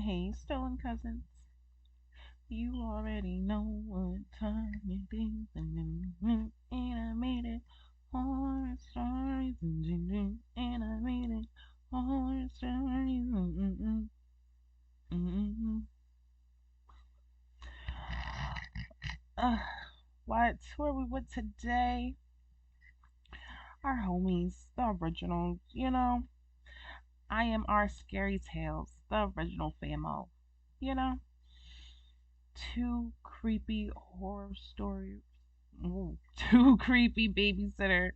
Hey, stolen cousins. You already know what time it is. And I made it. Horror stories. And I made it. Horror stories. Uh, what? Where we went today? Our homies, the originals. I am our scary tales, the original famo. You know, two creepy horror stories. Ooh, two creepy babysitter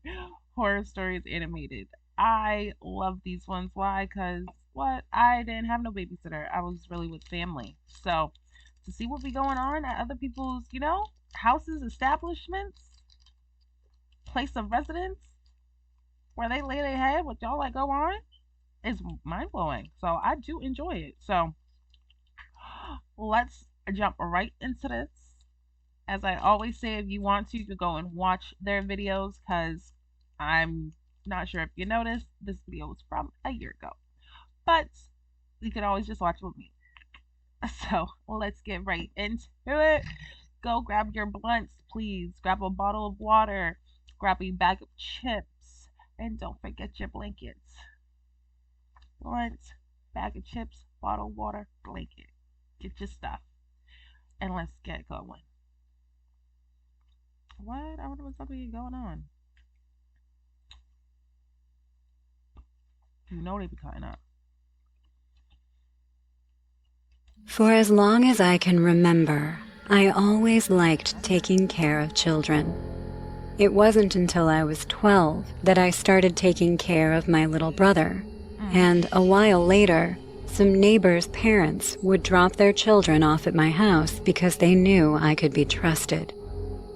horror stories animated. I love these ones. Why? Because what? I didn't have no babysitter. I was really with family. So to see what be going on at other people's, houses, establishments, place of residence, where they lay their head, what y'all let go on, is mind blowing. So I do enjoy it. So let's jump right into this. As I always say, if you want to, you can go and watch their videos because I'm not sure if you noticed, this video was from a year ago. But you can always just watch with me. So let's get right into it. Go grab your blunts, please. Grab a bottle of water. Grab a bag of chips. And don't forget your blankets. Blunt, bag of chips, bottle of water, blanket. Get your stuff. And let's get going. What? I wonder what's up here going on. You know they be cutting up. For as long as I can remember, I always liked taking care of children. It wasn't until I was 12 that I started taking care of my little brother. And a while later, some neighbors' parents would drop their children off at my house because they knew I could be trusted.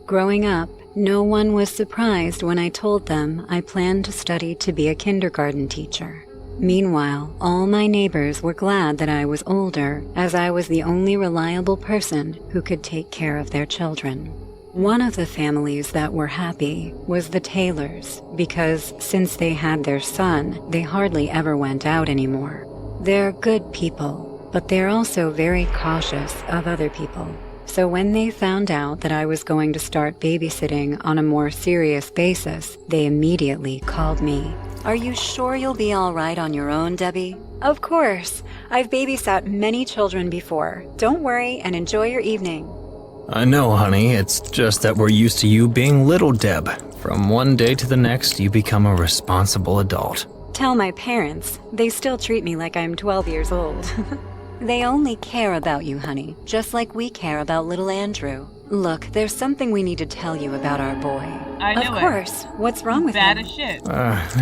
Growing up, no one was surprised when I told them I planned to study to be a kindergarten teacher. Meanwhile, all my neighbors were glad that I was older, as I was the only reliable person who could take care of their children. One of the families that were happy was the Taylors, because since they had their son, they hardly ever went out anymore. They're good people, but they're also very cautious of other people. So when they found out that I was going to start babysitting on a more serious basis, they immediately called me. Are you sure you'll be all right on your own, Debbie? Of course. I've babysat many children before. Don't worry and enjoy your evening. I know, honey. It's just that we're used to you being little Deb. From one day to the next, you become a responsible adult. Tell my parents. They still treat me like I'm 12 years old. They only care about you, honey, just like we care about little Andrew. Look, there's something we need to tell you about our boy. I knew it. Of course. What's wrong with Bad him? as shit.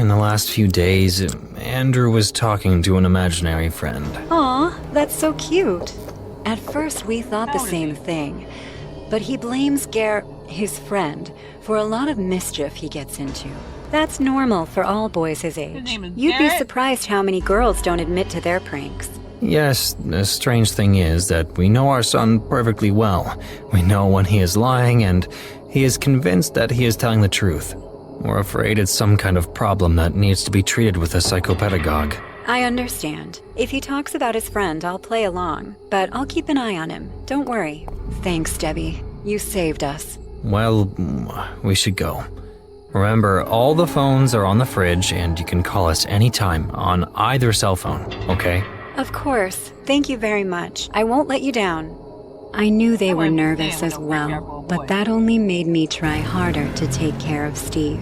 In the last few days, Andrew was talking to an imaginary friend. Aw, that's so cute. At first we thought the How is same he? thing, but he blames his friend, for a lot of mischief he gets into. That's normal for all boys his age. name is You'd be Garrett? surprised how many girls don't admit to their pranks. Yes, the strange thing is that we know our son perfectly well. We know when he is lying, and he is convinced that he is telling the truth. We're afraid it's some kind of problem that needs to be treated with a psychopedagogue. I understand. If he talks about his friend, I'll play along, but I'll keep an eye on him. Don't worry. Thanks, Debbie. You saved us. Well, we should go. Remember, all the phones are on the fridge, and you can call us anytime on either cell phone, okay? Of course. Thank you very much. I won't let you down. I knew they were nervous as well, but that only made me try harder to take care of Steve.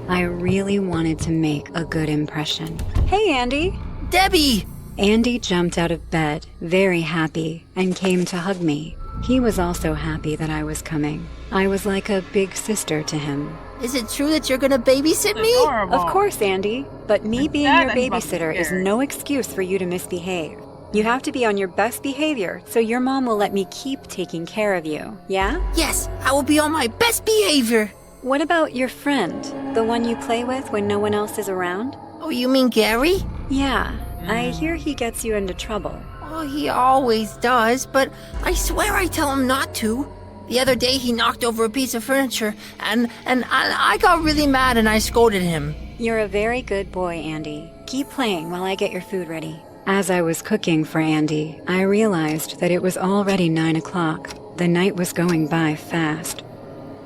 I really wanted to make a good impression. Hey, Andy. Debbie! Andy jumped out of bed, very happy, and came to hug me. He was also happy that I was coming. I was like a big sister to him. Is it true that you're gonna babysit me? Adorable. Of course, Andy. But me being That your is fucking babysitter is scary. no excuse for you to misbehave. You have to be on your best behavior, so your mom will let me keep taking care of you, yeah? Yes, I will be on my best behavior. What about your friend? The one you play with when no one else is around? Oh, you mean Gary? Yeah, I hear he gets you into trouble. Oh, he always does, but I swear I tell him not to. The other day he knocked over a piece of furniture, and I got really mad and I scolded him. You're a very good boy, Andy. Keep playing while I get your food ready. As I was cooking for Andy, I realized that it was already 9 o'clock. The night was going by fast.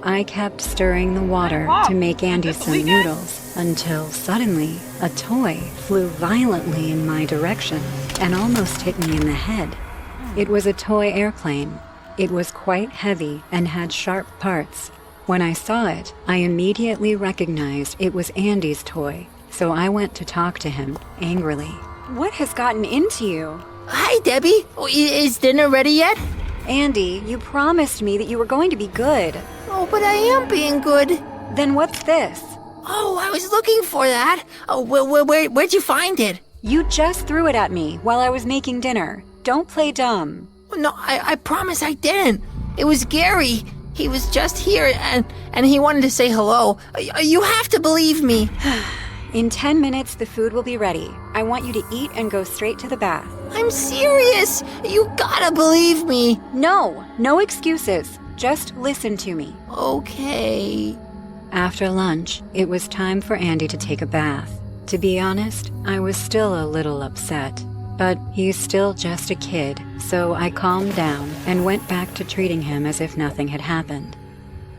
I kept stirring the water to make Andy some noodles until suddenly a toy flew violently in my direction and almost hit me in the head. It was a toy airplane. It was quite heavy and had sharp parts. When I saw it, I immediately recognized it was Andy's toy, so I went to talk to him angrily. What has gotten into you? Hi, Debbie. Is dinner ready yet? Andy, you promised me that you were going to be good. Oh, but I am being good. Then what's this? Oh, I was looking for that. Oh, where'd you find it? You just threw it at me while I was making dinner. Don't play dumb. No, I promise I didn't. It was Gary. He was just here and he wanted to say hello. You have to believe me. In 10 minutes, the food will be ready. I want you to eat and go straight to the bath. I'm serious. You gotta believe me. No excuses. Just listen to me. Okay. After lunch, it was time for Andy to take a bath. To be honest, I was still a little upset. But he's still just a kid, so I calmed down and went back to treating him as if nothing had happened.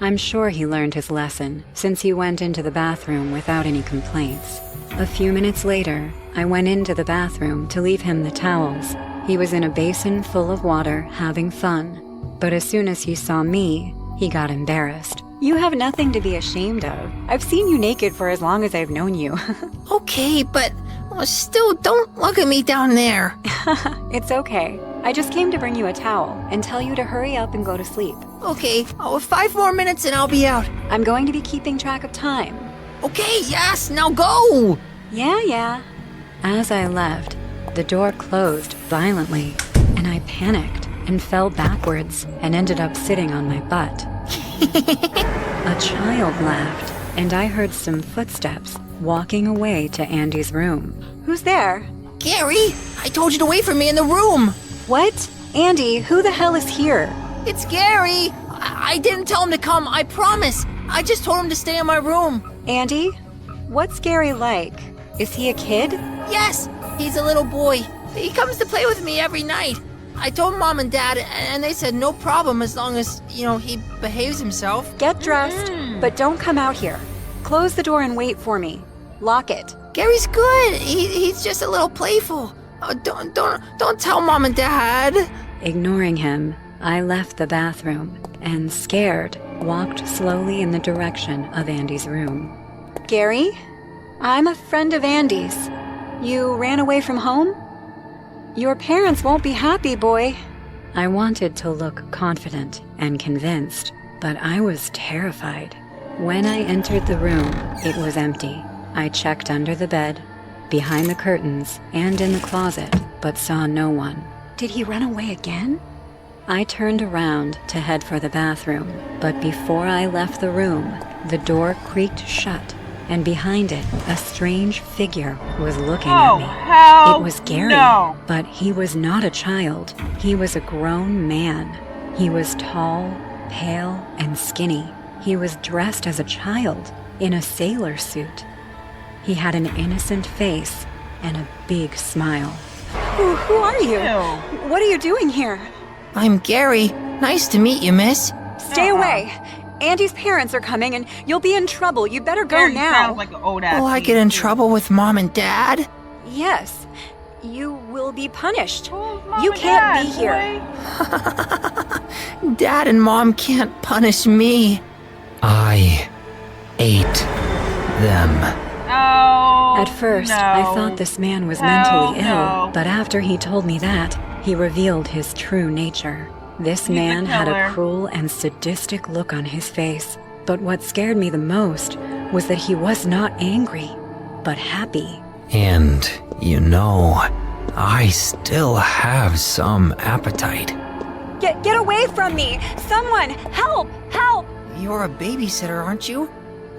I'm sure he learned his lesson, since he went into the bathroom without any complaints. A few minutes later, I went into the bathroom to leave him the towels. He was in a basin full of water, having fun. But as soon as he saw me, he got embarrassed. You have nothing to be ashamed of. I've seen you naked for as long as I've known you. Okay, but still, don't look at me down there. It's okay. I just came to bring you a towel and tell you to hurry up and go to sleep. Okay, 5 more minutes and I'll be out. I'm going to be keeping track of time. Okay, yes, now go! Yeah. As I left, the door closed violently, and I panicked and fell backwards and ended up sitting on my butt. A child laughed, and I heard some footsteps walking away to Andy's room. Who's there? Gary, I told you to wait for me in the room. What? Andy, who the hell is here? It's Gary. I didn't tell him to come, I promise. I just told him to stay in my room. Andy? What's Gary like? Is he a kid? Yes, he's a little boy. He comes to play with me every night. I told Mom and Dad, and they said no problem as long as, he behaves himself. Get dressed, but don't come out here. Close the door and wait for me. Lock it. Gary's good. He's just a little playful. Oh, don't tell Mom and Dad. Ignoring him, I left the bathroom and, scared, walked slowly in the direction of Andy's room. Gary? I'm a friend of Andy's. You ran away from home? Your parents won't be happy, boy. I wanted to look confident and convinced, but I was terrified. When I entered the room, it was empty. I checked under the bed, behind the curtains, and in the closet, but saw no one. Did he run away again? I turned around to head for the bathroom, but before I left the room, the door creaked shut, and behind it, a strange figure was looking at me. Hell It was Gary, no. but he was not a child. He was a grown man. He was tall, pale, and skinny. He was dressed as a child, in a sailor suit. He had an innocent face and a big smile. Who are you? Ew. What are you doing here? I'm Gary. Nice to meet you, miss. Stay away. Andy's parents are coming and you'll be in trouble. You better go Gary now. sounds like an old ass. Will I get in trouble with Mom and Dad? Yes. You will be punished. Who's Mom You and can't Dad, be here. boy? Dad and Mom can't punish me. I ate them. Oh. At first, no. I thought this man was Hell mentally ill, no. but after he told me that, he revealed his true nature. This He's a man had a killer. cruel and sadistic look on his face, but what scared me the most was that he was not angry, but happy. And, I still have some appetite. Get away from me. Someone, help. You're a babysitter, aren't you?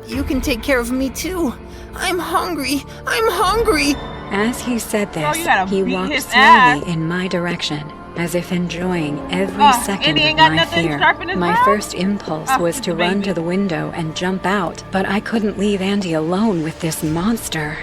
You can take care of me too. I'm hungry. As he said Oh, this, you gotta he beat walked his slowly ass. in my direction, as if enjoying every second Andy of ain't got my nothing fear. sharp in his My mouth? first impulse was he's to a run baby. to the window and jump out, but I couldn't leave Andy alone with this monster.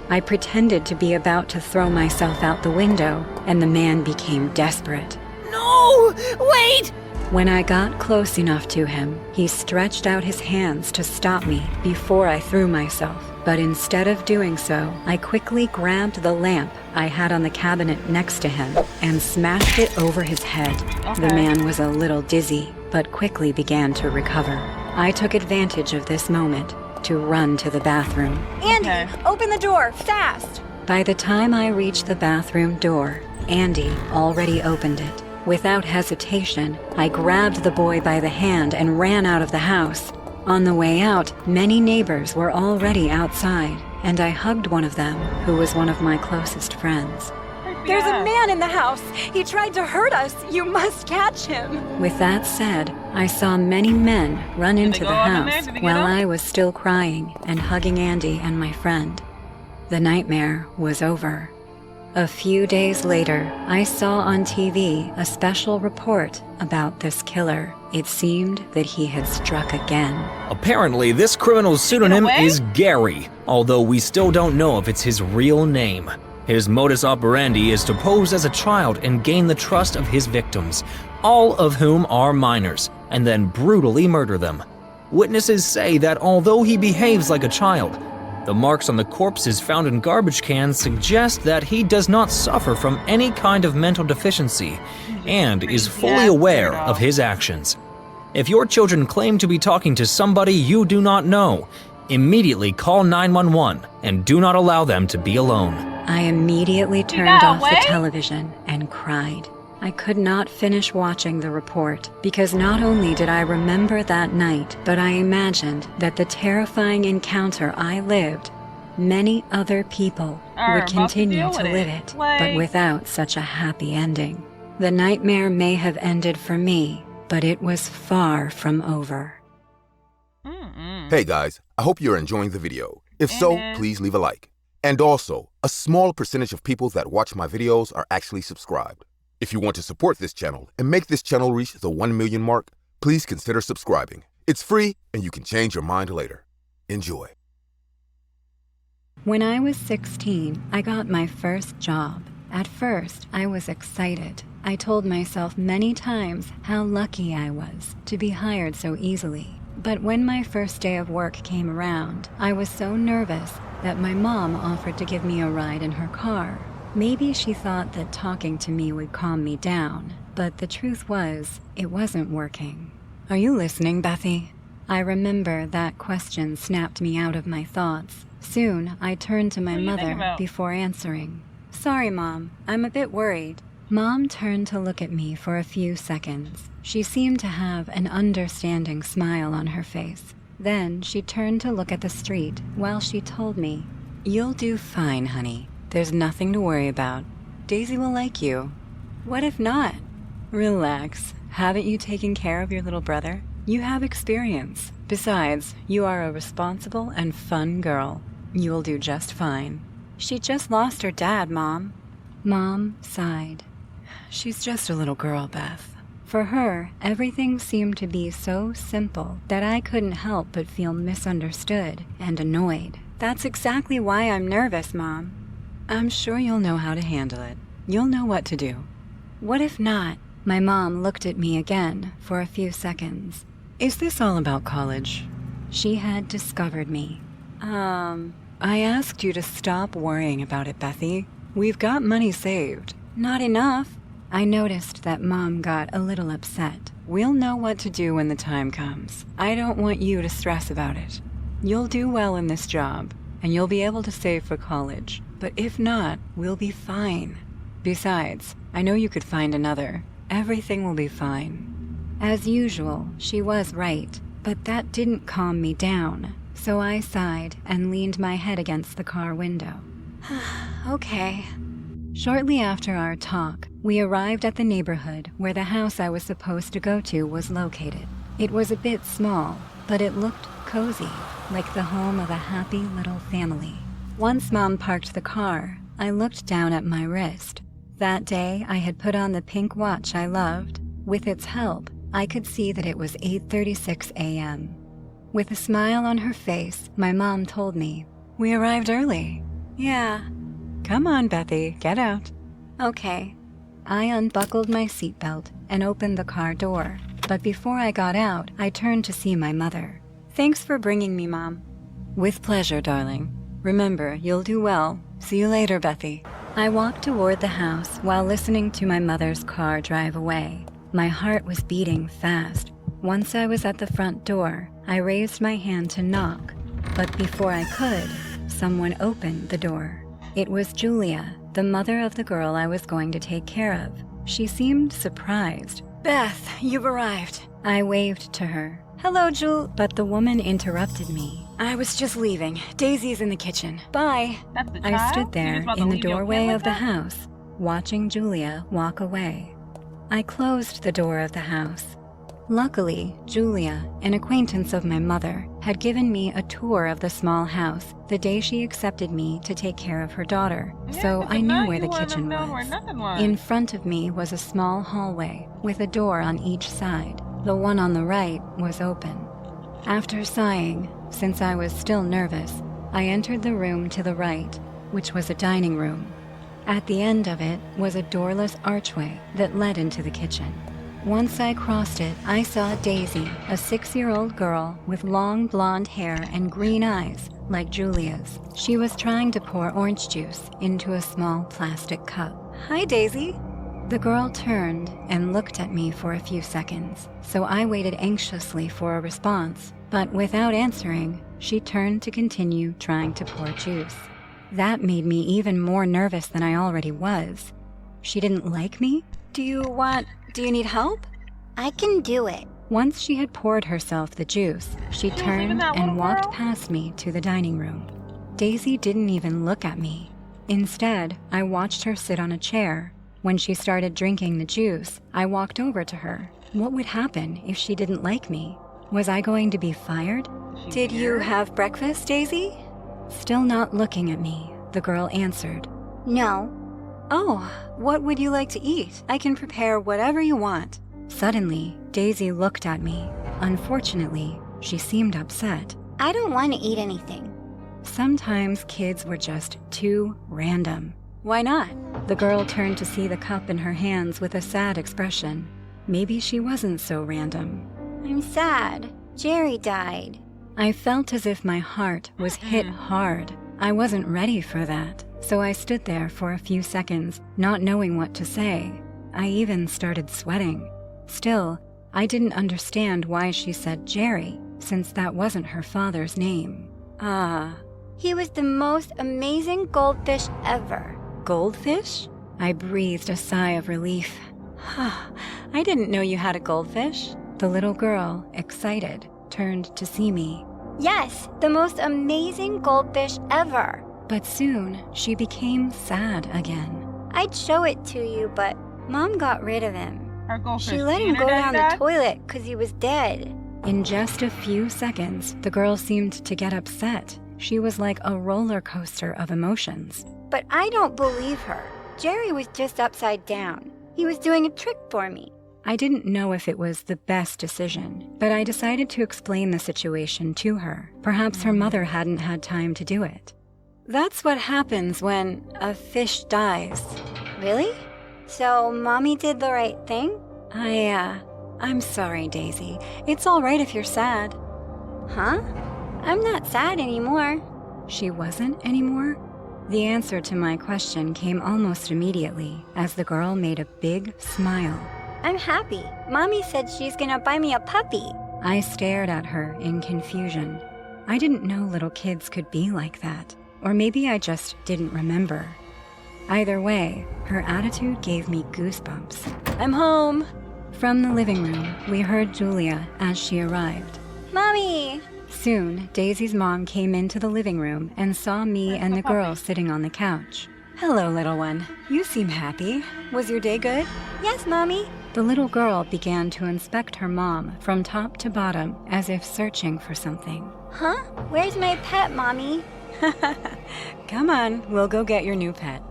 I pretended to be about to throw myself out the window, and the man became desperate. No! Wait! When I got close enough to him, he stretched out his hands to stop me before I threw myself. But instead of doing so, I quickly grabbed the lamp I had on the cabinet next to him and smashed it over his head. The man was a little dizzy, but quickly began to recover. I took advantage of this moment to run to the bathroom. Andy, open the door, fast! By the time I reached the bathroom door, Andy already opened it. Without hesitation, I grabbed the boy by the hand and ran out of the house. On the way out, many neighbors were already outside, and I hugged one of them, who was one of my closest friends. There's a man in the house! He tried to hurt us! You must catch him! With that said, I saw many men run into the house while I was still crying and hugging Andy and my friend. The nightmare was over. A few days later, I saw on TV a special report about this killer. It seemed that he had struck again. Apparently, this criminal's pseudonym is Gary, although we still don't know if it's his real name. His modus operandi is to pose as a child and gain the trust of his victims, all of whom are minors, and then brutally murder them. Witnesses say that although he behaves like a child, the marks on the corpses found in garbage cans suggest that he does not suffer from any kind of mental deficiency and is fully aware of his actions. If your children claim to be talking to somebody you do not know, immediately call 911 and do not allow them to be alone. I immediately turned off the television and cried. I could not finish watching the report because not only did I remember that night, but I imagined that the terrifying encounter I lived, many other people would continue to live it, but without such a happy ending. The nightmare may have ended for me, but it was far from over. Hey guys, I hope you're enjoying the video. If so, please leave a like. And also, a small percentage of people that watch my videos are actually subscribed. If you want to support this channel and make this channel reach the 1 million mark, please consider subscribing. It's free and you can change your mind later. Enjoy. When I was 16, I got my first job. At first, I was excited. I told myself many times how lucky I was to be hired so easily. But when my first day of work came around, I was so nervous that my mom offered to give me a ride in her car. Maybe she thought that talking to me would calm me down, but the truth was, it wasn't working. Are you listening, Bethy? I remember that question snapped me out of my thoughts. Soon, I turned to my mother before answering. Sorry, Mom, I'm a bit worried. Mom turned to look at me for a few seconds. She seemed to have an understanding smile on her face. Then she turned to look at the street while she told me, You'll do fine, honey. There's nothing to worry about. Daisy will like you. What if not? Relax. Haven't you taken care of your little brother? You have experience. Besides, you are a responsible and fun girl. You will do just fine. She just lost her dad, Mom. Mom sighed. She's just a little girl, Beth. For her, everything seemed to be so simple that I couldn't help but feel misunderstood and annoyed. That's exactly why I'm nervous, Mom. I'm sure you'll know how to handle it. You'll know what to do. What if not? My mom looked at me again for a few seconds. Is this all about college? She had discovered me. I asked you to stop worrying about it, Bethy. We've got money saved. Not enough. I noticed that Mom got a little upset. We'll know what to do when the time comes. I don't want you to stress about it. You'll do well in this job, and you'll be able to save for college. But if not, we'll be fine. Besides, I know you could find another. Everything will be fine. As usual, she was right, but that didn't calm me down. So I sighed and leaned my head against the car window. Okay. Shortly after our talk, we arrived at the neighborhood where the house I was supposed to go to was located. It was a bit small, but it looked cozy, like the home of a happy little family. Once Mom parked the car, I looked down at my wrist. That day, I had put on the pink watch I loved. With its help, I could see that it was 8:36 a.m. With a smile on her face, my mom told me, We arrived early. Yeah. Come on, Bethy, get out. Okay. I unbuckled my seatbelt and opened the car door, but before I got out, I turned to see my mother. Thanks for bringing me, Mom. With pleasure, darling. Remember, you'll do well. See you later, Bethy. I walked toward the house while listening to my mother's car drive away. My heart was beating fast. Once I was at the front door, I raised my hand to knock, but before I could, someone opened the door. It was Julia, the mother of the girl I was going to take care of. She seemed surprised. Beth, you've arrived. I waved to her. Hello, Jul. But the woman interrupted me. I was just leaving. Daisy's in the kitchen. Bye. That's the I child? stood You there was about to in the leave your kid doorway like of the that? house, watching Julia walk away. I closed the door of the house. Luckily, Julia, an acquaintance of my mother, had given me a tour of the small house the day she accepted me to take care of her daughter, Yeah, so 'cause I if knew not, where you the wouldn't have kitchen known where was. nothing was. In front of me was a small hallway with a door on each side. The one on the right was open. After sighing, since I was still nervous, I entered the room to the right, which was a dining room. At the end of it was a doorless archway that led into the kitchen. Once I crossed it, I saw Daisy, a 6-year-old girl with long blonde hair and green eyes like Julia's. She was trying to pour orange juice into a small plastic cup. Hi, Daisy. The girl turned and looked at me for a few seconds, so I waited anxiously for a response, but without answering, she turned to continue trying to pour juice. That made me even more nervous than I already was. She didn't like me? Do you need help? I can do it. Once she had poured herself the juice, she was turned even that and little walked girl? past me to the dining room. Daisy didn't even look at me. Instead, I watched her sit on a chair. When she started drinking the juice, I walked over to her. What would happen if she didn't like me? Was I going to be fired? She Did you weird? have breakfast, Daisy? Still not looking at me, the girl answered. No. Oh, what would you like to eat? I can prepare whatever you want. Suddenly, Daisy looked at me. Unfortunately, she seemed upset. I don't want to eat anything. Sometimes kids were just too random. Why not? The girl turned to see the cup in her hands with a sad expression. Maybe she wasn't so random. I'm sad. Jerry died. I felt as if my heart was hit hard. I wasn't ready for that, so I stood there for a few seconds, not knowing what to say. I even started sweating. Still, I didn't understand why she said Jerry, since that wasn't her father's name. Ah, He was the most amazing goldfish ever. goldfish? I breathed a sigh of relief. I didn't know you had a goldfish. The little girl, excited, turned to see me. Yes, the most amazing goldfish ever. But soon, she became sad again. I'd show it to you, but Mom got rid of him. Her goldfish She let him seen her go daddy down die? the toilet because he was dead. In just a few seconds, the girl seemed to get upset. She was like a roller coaster of emotions. But I don't believe her. Jerry was just upside down. He was doing a trick for me. I didn't know if it was the best decision, but I decided to explain the situation to her. Perhaps her mother hadn't had time to do it. That's what happens when a fish dies. Really? So Mommy did the right thing? I'm sorry, Daisy. It's all right if you're sad. Huh? I'm not sad anymore. She wasn't anymore? The answer to my question came almost immediately as the girl made a big smile. I'm happy. Mommy said she's gonna buy me a puppy. I stared at her in confusion. I didn't know little kids could be like that, or maybe I just didn't remember. Either way, her attitude gave me goosebumps. I'm home. From the living room, we heard Julia as she arrived. Mommy! Soon, Daisy's mom came into the living room and saw me and the girl sitting on the couch. Hello, little one. You seem happy. Was your day good? Yes, Mommy. The little girl began to inspect her mom from top to bottom as if searching for something. Huh? Where's my pet, Mommy? Come on, we'll go get your new pet.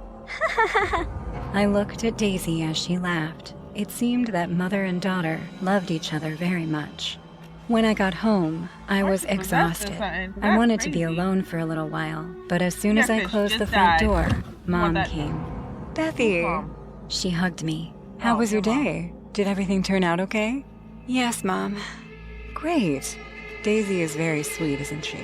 I looked at Daisy as she laughed. It seemed that mother and daughter loved each other very much. When I got home, I was exhausted. I wanted to be crazy. alone for a little while, but as soon as Your I fish closed the just front died. door, Mom that- came. Bethy, Mom. She hugged me. How Oh, was your your mom. day? Did everything turn out okay? Yes, Mom. Great. Daisy is very sweet, isn't she?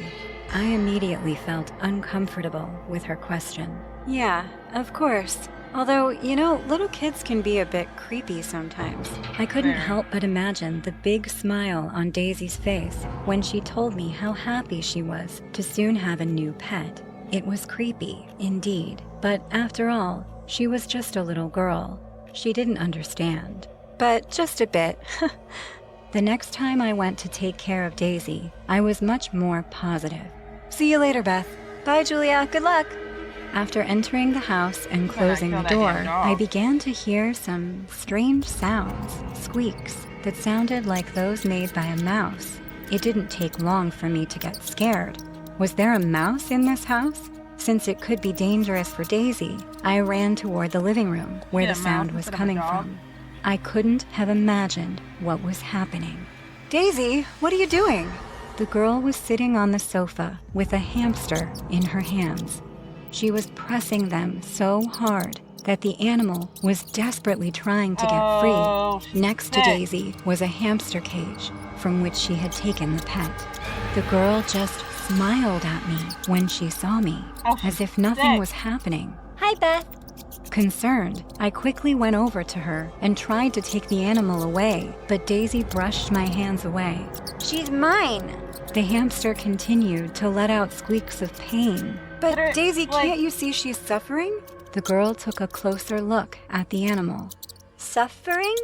I immediately felt uncomfortable with her question. Yeah, of course. Although, you know, little kids can be a bit creepy sometimes. I couldn't Very. help but imagine the big smile on Daisy's face when she told me how happy she was to soon have a new pet. It was creepy, indeed, but after all, she was just a little girl. She didn't understand. But just a bit. The next time I went to take care of Daisy, I was much more positive. See you later, Beth. Bye, Julia. Good luck. After entering the house and closing the kill that door, damn dog. I began to hear some strange sounds, squeaks, that sounded like those made by a mouse. It didn't take long for me to get scared. Was there a mouse in this house? Since it could be dangerous for Daisy, I ran toward the living room where Yeah, the sound mouse was instead of a coming dog. from. I couldn't have imagined what was happening. Daisy, what are you doing? The girl was sitting on the sofa with a hamster in her hands. She was pressing them so hard that the animal was desperately trying to get Oh, free. Next to sick. Daisy was a hamster cage from which she had taken the pet. The girl just smiled at me when she saw me, Oh, as if nothing sick. was happening. Hi, Beth. Concerned, I quickly went over to her and tried to take the animal away, but Daisy brushed my hands away. She's mine. The hamster continued to let out squeaks of pain. But But Daisy, like- can't you see she's suffering? The girl took a closer look at the animal. Suffering?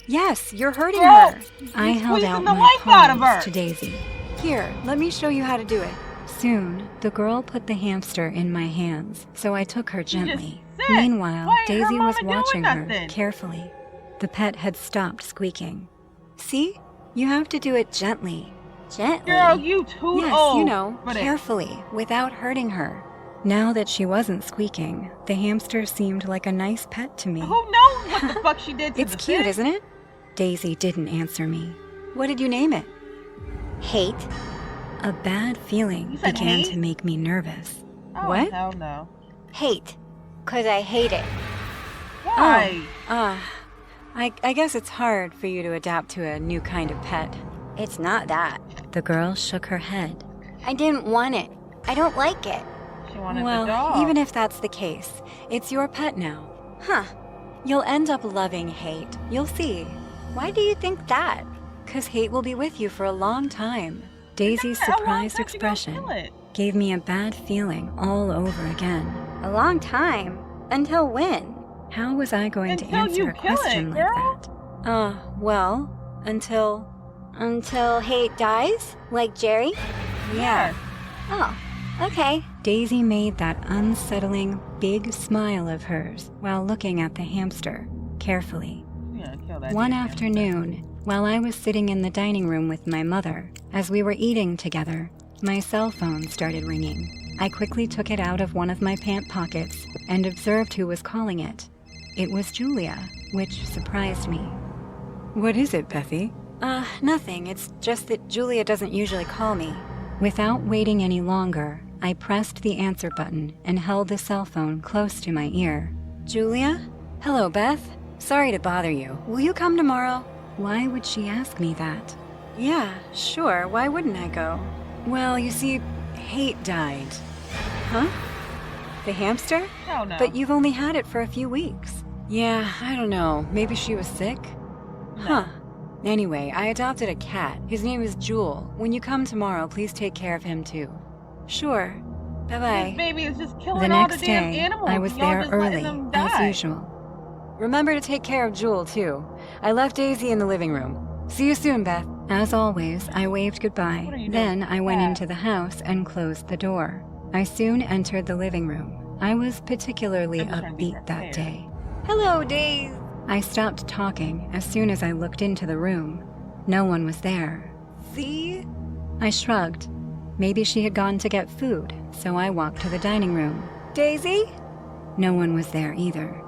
Yes, you're hurting Girl, her. I You're held squeezing out the my life out of her. palms to Daisy. Here, let me show you how to do it. Soon, the girl put the hamster in my hands, so I took her just gently. sick. Meanwhile, Why ain't her Daisy was mama doing watching her nothing? carefully. The pet had stopped squeaking. See? You have to do it gently. Gently. Girl, you too Yes, old. you know, for this. carefully, without hurting her. Now that she wasn't squeaking, the hamster seemed like a nice pet to me. Who knows what the fuck she did to It's the cute, fish? isn't it? Daisy didn't answer me. What did you name it? Hate. A bad feeling You said began hate? to make me nervous. Oh, What? hell no. Hate. 'Cause I hate it. Why? I guess it's hard for you to adapt to a new kind of pet. It's not that. The girl shook her head. I didn't want it. I don't like it. She wanted the Well, dog. even if that's the case, it's your pet now. Huh. You'll end up loving Hate. You'll see. Why do you think that? 'Cause Hate will be with you for a long time. Daisy's How long surprised time you gonna expression kill it? gave me a bad feeling all over again. A long time. Until when? How was I going to Until answer you a kill it, question like girl. that? Well, until... Until Hate dies? Like Jerry? Yeah. Oh, okay. Daisy made that unsettling, big smile of hers while looking at the hamster carefully. Yeah, kill that One damn hamster. afternoon, while I was sitting in the dining room with my mother, as we were eating together, my cell phone started ringing. I quickly took it out of one of my pant pockets and observed who was calling it. It was Julia, which surprised me. What is it, Bethy? Nothing. It's just that Julia doesn't usually call me. Without waiting any longer, I pressed the answer button and held the cell phone close to my ear. Julia? Hello, Beth. Sorry to bother you. Will you come tomorrow? Why would she ask me that? Yeah, sure. Why wouldn't I go? Well, you see, Hate died. Huh? The hamster? Hell no. But you've only had it for a few weeks. Yeah, I don't know. Maybe she was sick? Huh. Anyway, I adopted a cat. His name is Jewel. When you come tomorrow, please take care of him too. Sure. This Bye-bye. baby is just killing The all next the damn day, animals. I was Y'all there just letting early, them as die. usual. Remember to take care of Jewel too. I left Daisy in the living room. See you soon, Beth. As always, I waved goodbye. What are you Then doing? I went Yeah. into the house and closed the door. I soon entered the living room. I was particularly I'm just trying to get upbeat that that hair. day. Hello, Daisy. I stopped talking as soon as I looked into the room. No one was there. See? I shrugged. Maybe she had gone to get food, so I walked to the dining room. Daisy? No one was there either.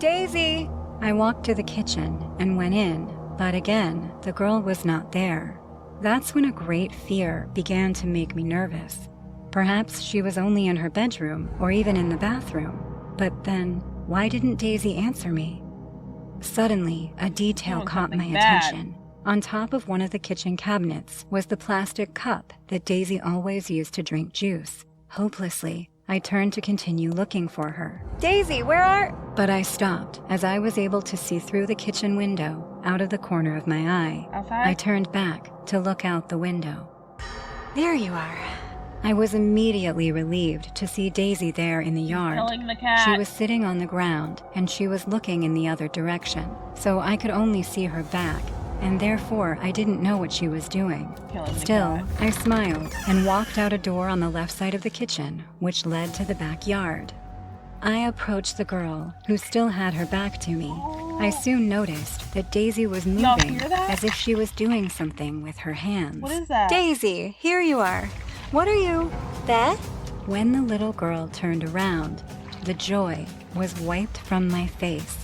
Daisy? I walked to the kitchen and went in, but again, the girl was not there. That's when a great fear began to make me nervous. Perhaps she was only in her bedroom or even in the bathroom. But then, why didn't Daisy answer me? Suddenly, a detail caught my attention. On top of one of the kitchen cabinets was the plastic cup that Daisy always used to drink juice. Hopelessly, I turned to continue looking for her. Daisy, where are... But I stopped as I was able to see through the kitchen window out of the corner of my eye. Outside? I turned back to look out the window. There you are. I was immediately relieved to see Daisy there in the yard. Killing the cat. She was sitting on the ground, and she was looking in the other direction, so I could only see her back, and therefore I didn't know what she was doing. Killing the Still, cat. I smiled and walked out a door on the left side of the kitchen, which led to the backyard. I approached the girl, who still had her back to me. I soon noticed that Daisy was Y'all moving hear that? as if she was doing something with her hands. What is that? Daisy, here you are. What are you... Beth? When the little girl turned around, the joy was wiped from my face.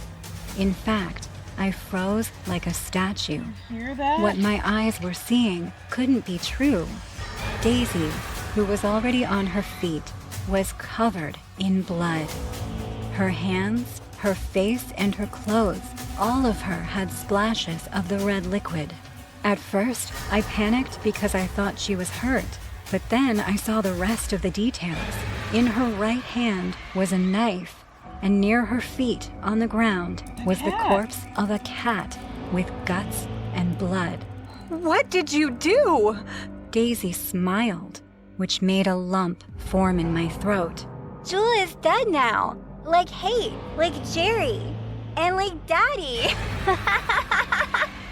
In fact, I froze like a statue. Hear that? What my eyes were seeing couldn't be true. Daisy, who was already on her feet, was covered in blood. Her hands, her face, and her clothes, all of her had splashes of the red liquid. At first, I panicked because I thought she was hurt, but then I saw the rest of the details. In her right hand was a knife, and near her feet on the ground was the cat. corpse of a cat with guts and blood. What did you do? Daisy smiled, which made a lump form in my throat. Jewel is dead now. Like hate, like Jerry, and like Daddy.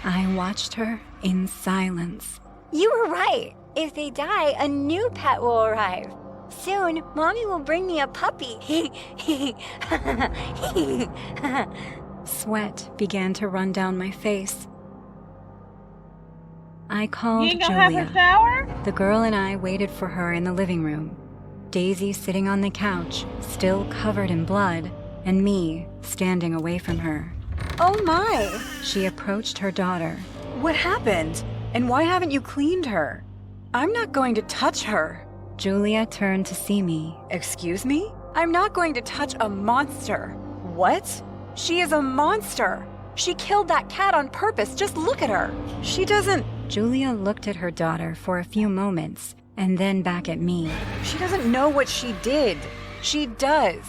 I watched her in silence. You were right. If they die, a new pet will arrive. Soon, Mommy will bring me a puppy. Sweat began to run down my face. I You called ain't gonna have Julia. her shower? The girl and I waited for her in the living room. Daisy sitting on the couch, still covered in blood, and me standing away from her. Oh my! She approached her daughter. What happened? And why haven't you cleaned her? I'm not going to touch her. Julia turned to see me. Excuse me? I'm not going to touch a monster. What? She is a monster. She killed that cat on purpose. Just look at her. She doesn't... Julia looked at her daughter for a few moments and then back at me. She doesn't know what she did. She does.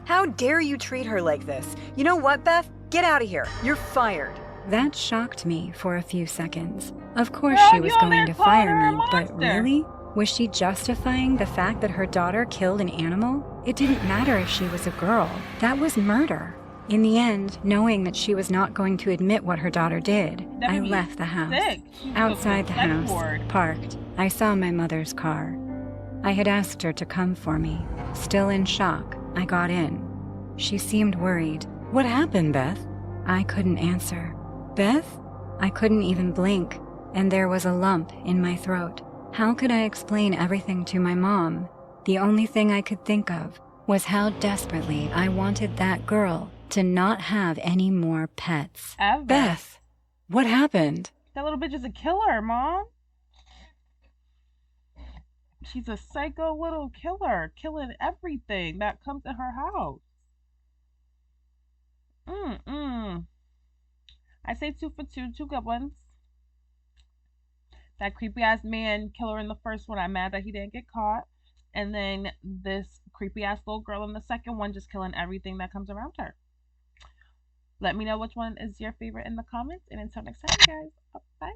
How dare you treat her like this? You know what, Beth? Get out of here. You're fired. That shocked me for a few seconds. Of course Girl, she was you over going there to calling fire her a me, but monster. really? Was she justifying the fact that her daughter killed an animal? It didn't matter if she was a girl. That was murder. In the end, knowing that she was not going to admit what her daughter did, That I made me left the house. sick. She was Outside the psych house, ward. parked, I saw my mother's car. I had asked her to come for me. Still in shock, I got in. She seemed worried. What happened, Beth? I couldn't answer. Beth? I couldn't even blink, and there was a lump in my throat. How could I explain everything to my mom? The only thing I could think of was how desperately I wanted that girl to not have any more pets. Ever. Beth, what happened? That little bitch is a killer, Mom. She's a psycho little killer, killing everything that comes in her house. I say 2 for 2, 2 good ones. That creepy ass man killer in the first one, I'm mad that he didn't get caught. And then this creepy ass little girl in the second one, just killing everything that comes around her. Let me know which one is your favorite in the comments. And until next time, guys, bye.